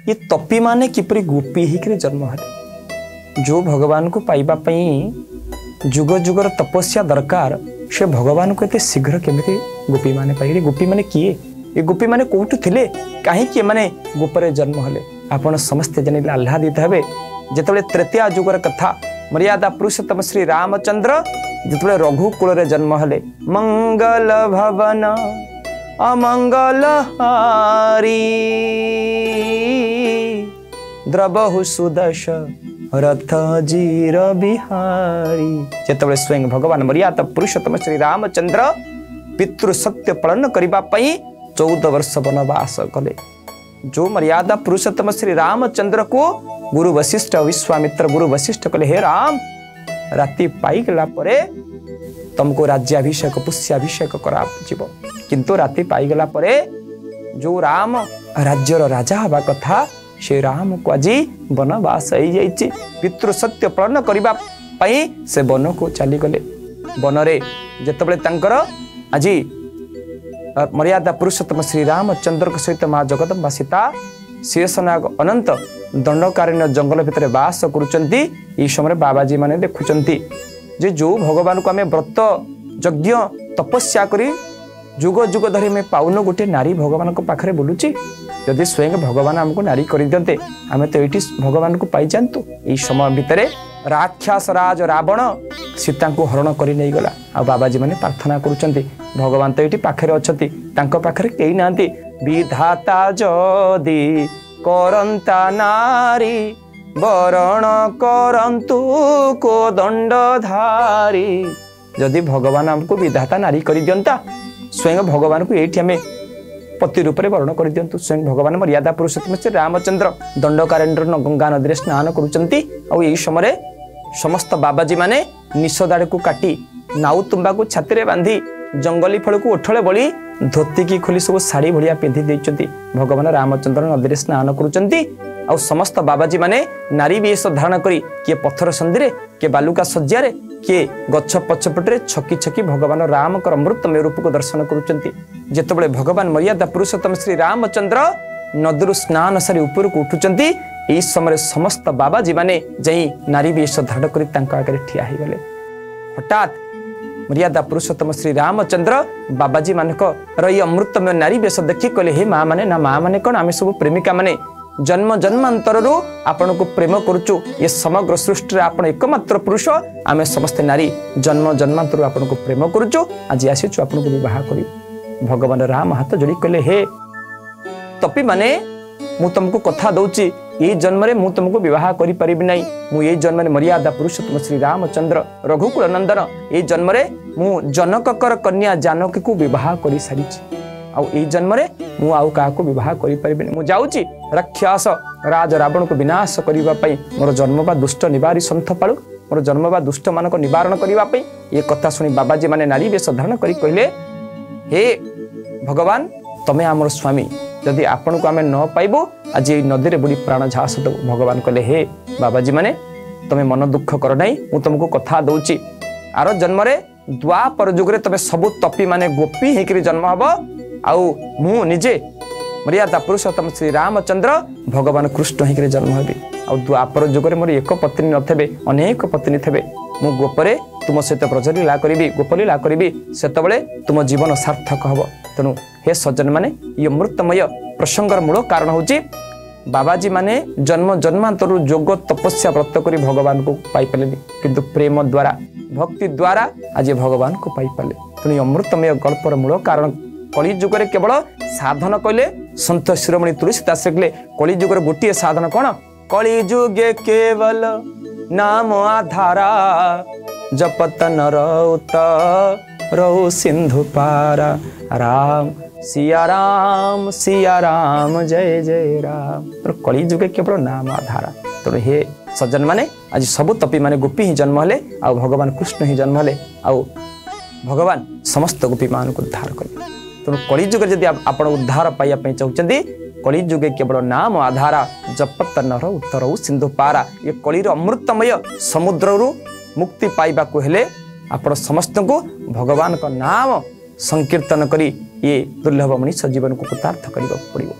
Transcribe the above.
ये तपी माने किपरि गोपी हिकरे जन्म हेले जो भगवान को पाइबा पई जुग जुगर तपस्या दरकार से भगवान को एते शीघ्र केमिति गोपी माने पाइले गोपी माने किए ये गोपी माने कोठु थिले काहे कि माने गोपरे जन्म हेले आपण समस्त जनिले आह्लादित हेबे जेतबे तृतीय जुगर कथा मर्यादा पुरुषोत्तम श्री रामचंद्र जिते रघुकुल रे जन्म हेले मंगल भवन अमंगल हारी द्रबहु सुदश रथ जीर बिहारी जेतबे स्वयं भगवान मर्यादा पुरुषोत्तम श्री रामचंद्र पितृ सत्य पालन करिबा पई 14 वर्ष वनवास कले जो मर्यादा पुरुषोत्तम श्री रामचंद्र को गुरु वशिष्ठ विश्वामित्र गुरु वशिष्ठ कले हे राम राति पाई गला परे तुमको राज्याभिषेक पुष्याभिषेक करा जीव किंतु राति पाई गला परे जो राम राज्यर राजा हवा कथा से राम को आज वनवास हो जाइए पितृ सत्य पालन करबा पई से वन को चली गले वन रे जेतबेले तांकर आज मर्यादा पुरुषोत्तम श्री रामचंद्र के सहित माँ जगदम्बा सीता शेषनाग अनंत दंडकारण्य जंगल भितर बास करुचंती ई समय बाबाजी माने देखुचंती जे जो भगवान को आमे व्रत यज्ञ तपस्या करी जुग जुग धरी में पाउन गोटे नारी भगवान को पाखरे बोलुची यदि स्वयं भगवान हमको नारी कर दियंते आमे तो एठी भगवान को पाई जानतु ई समय भितर राक्षस राज रावण सीता को हरण करी नहीं गला आ बाबाजी माने प्रार्थना करुचंती भगवान तो एठी पाखरे अछंती तांको पाखरे केही नांती विधाता जदी करंता नारी वरण करंतु को दंडधारी जदि भगवान हमको विधाता नारी कर दियंता स्वयं भगवान को एठी हमें पति रूप में वर्ण कर दियंतु स्वयं भगवान मर्यादा पुरुषोत्तम श्री रामचंद्र दंडकारण्य गंगा नदी स्नान करुचंती और यही समय समस्त बाबाजी माने निश दाड़ को काटी नाउ तुम्बा को छाती बांधी जंगली फल को ओठले बड़ी धोती की खोली सब शाढ़ी भाया पिंधि देइचंती भगवान रामचंद्र नदी स्नान करुचंती आ समस्त बाबाजी माने नारी वेश धारण करी किए पत्थर संधि किए बालुका शज्या किए गछ पछपटे छकी छकी भगवान राम कर अमृतमय रूप को दर्शन करुचंती जेतबेले भगवान मर्यादा पुरुषोत्तम श्री रामचंद्र नदी स्नान सारी ऊपर को उठुचंती एई समय समस्त बाबाजी माने जई नारी वेश धारण करी तांका आगे ठिया हो गले हठात मर्यादा पुरुषोत्तम श्री रामचंद्र बाबाजी मानक रही अमृतमय नारी वेश देखी कहले हे माँ माने ना माँ माने कौन आम सब प्रेमिका माने जन्म जन्मांतर आपण को प्रेम करुचु ये समग्र सृष्टि आपण एकमात्र पुरुष आम समस्त नारी जन्म जन्मांतर आपण को प्रेम करुचु आज आसीचु आपण को विवाह करी भगवान राम हाथ जोड़ी कहले हे तपी माने मु तुमको कथा दउची ये जन्म रे मु तुमको विवाह करि परिबि नै मु ये जन्म रे मर्यादा पुरुषोत्तम श्री रामचंद्र रघुकुल नंदन ये जन्म रे मु जनककर कन्या जानकी को विवाह करि सारिछि आ ए जन्म रे मु आउ का को विवाह करि परिबि नै मु जाउची राक्षस राज रावण को विनाश करिबा पई मोर जन्म बा दुष्ट निवारी संथ पाळु मोर जन्म बा दुष्ट मानक निवारण करिबा पई ये कथा सुनी बाबाजी माने नारी वेश धारण करी कहले हे भगवान तमे आमर स्वामी जदि आपण को आमे न पाइबो आज ये नदी रे बुड़ी प्राण झास दो भगवान कहले हे बाबाजी माने तमे मन दुख कर नै मु तुमको कथा दउची आरो जन्म रे द्वापर जुग रे तमे सब तपी माने गोपी हेकरी जन्म हबो आउ मु निजे मर्यादा पुरुषोत्तम श्री रामचंद्र भगवान कृष्ण हेकरी जन्म हेबी आउ द्वापर जुग रे मोर एक पत्नी नथेबे अनेक पत्नी थेबे मु गोपरे तुम सहित ब्रजलीला करी गोपलीला करी सेतबले तुम जीवन सार्थक हब तेणु हे सज्जन माने ये अमृतमय प्रसंगर मूल कारण होची बाबाजी माने जन्म जन्मांतर जोग तपस्या व्रत करी भगवान को पाई पाले किंतु प्रेम द्वारा भक्ति द्वारा आज भगवान को पाई पाले तेणु अमृतमय गल्पर मूल कारण कली जुगरे केवल साधन कहले संत शिरोमणि तुलसीदास कहले कली जुगर गोटे साधन कौन कली जुगे केवल नाम आधारा जपत नर रौ सिंधु पारा राम सिया राम जय जय राम तो कली जुगे केवल नाम आधारा तो हे सज्जन माने आज सब तपी माने गोपी ही जन्म हेले आ भगवान कृष्ण ही जन्म हेले आ भगवान समस्त गोपी मान को उद्धार कले तेणु कली जुगे जदि आपण उद्धार पाइबा चाहते कली जुगे केवल नाम आधारा जपत नर उत्तर सिंधु पारा ये कलीर अमृतमय समुद्र मुक्ति पाइबा को हेले आपण समस्त को भगवान का नाम संकीर्तन करी ये दुर्लभ मनुष्य जीवन को कृतार्थ करने पड़ो।